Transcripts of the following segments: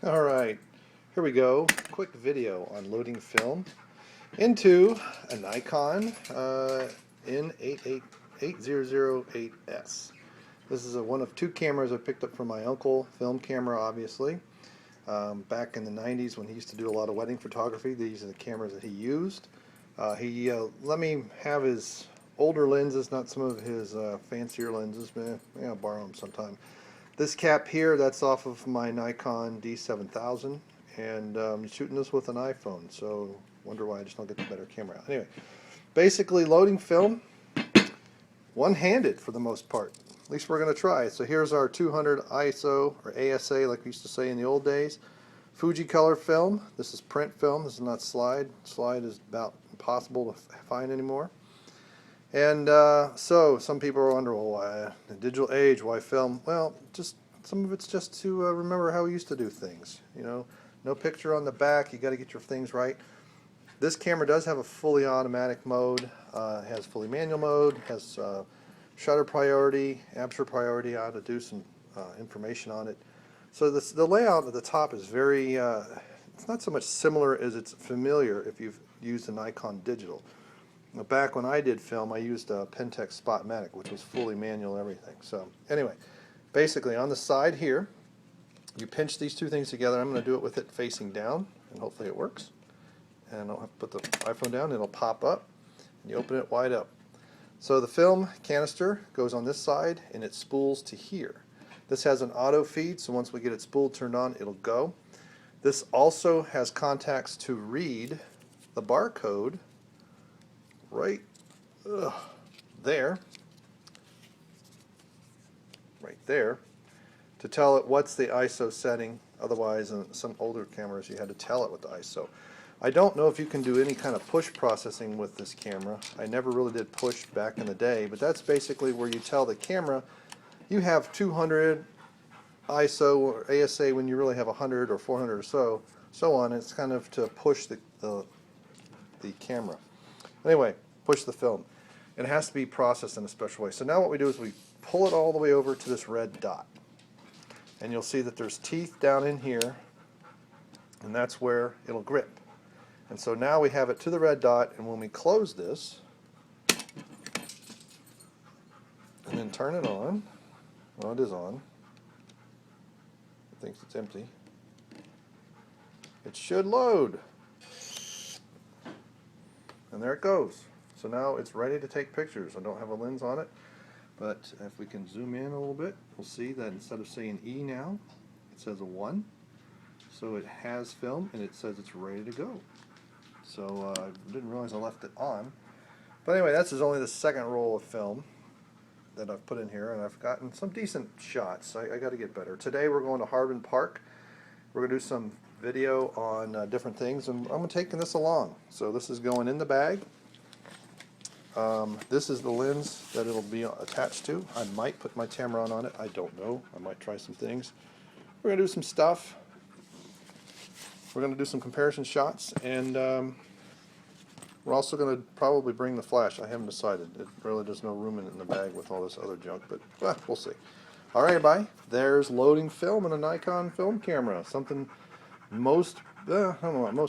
Alright, here we go. Quick video on loading film into a Nikon N8008s. This is one of two cameras I picked up from my uncle, film camera obviously. Back in the 90s when he used to do a lot of wedding photography, these are the cameras that he used. He let me have his older lenses, not some of his fancier lenses. I'll borrow them sometime. This cap here, that's off of my Nikon D7000, and I'm shooting this with an iPhone, so wonder why I just don't get the better camera out. Anyway, basically loading film one-handed for the most part. At least we're going to try. So here's our 200 ISO, or ASA like we used to say in the old days. Fuji color film. This is print film. This is not slide. Slide is about impossible to find anymore. And so some people are wondering, well, why the digital age, why film? Well, just some of it's just to remember how we used to do things. You know, no picture on the back. You got to get your things right. This camera does have a fully automatic mode. It has fully manual mode. Has shutter priority, aperture priority. I ought to do some information on it. So the layout at the top is very. It's not so much similar as it's familiar if you've used a Nikon digital. Now, back when I did film, I used a Pentax Spotmatic, which was fully manual everything. So anyway, basically on the side here, you pinch these two things together. I'm going to do it with it facing down, and hopefully it works. And I'll have to put the iPhone down, it'll pop up, and you open it wide up. So the film canister goes on this side, and it spools to here. This has an auto feed, so once we get it spooled turned on, it'll go. This also has contacts to read the barcode right there, to tell it what's the ISO setting. Otherwise, in some older cameras, you had to tell it with the ISO. I don't know if you can do any kind of push processing with this camera. I never really did push back in the day, but that's basically where you tell the camera you have 200 ISO or ASA when you really have 100 or 400 or so on. It's kind of to push the camera. Anyway, push the film. It has to be processed in a special way. So now what we do is we pull it all the way over to this red dot. And you'll see that there's teeth down in here, and that's where it'll grip. And so now we have it to the red dot, and when we close this, and then turn it on, well, it is on. It thinks it's empty. It should load. And there it goes. So now it's ready to take pictures. I don't have a lens on it, but if we can zoom in a little bit, we'll see that instead of saying E now, it says a 1. So it has film, and it says it's ready to go. So I didn't realize I left it on. But anyway, this is only the second roll of film that I've put in here, and I've gotten some decent shots. I got to get better. Today we're going to Harbin Park. We're going to do some video on different things, and I'm taking this along. So this is going in the bag. This is the lens that it'll be attached to. I might put my Tamron on it. I don't know. I might try some things. We're going to do some stuff. We're going to do some comparison shots, and we're also going to probably bring the flash. I haven't decided. It really there's no room in the bag with all this other junk, but well, we'll see. All right, everybody. There's loading film in a Nikon film camera. Something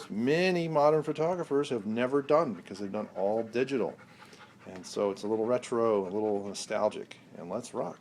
many modern photographers have never done because they've done all digital. And so it's a little retro, a little nostalgic, and let's rock.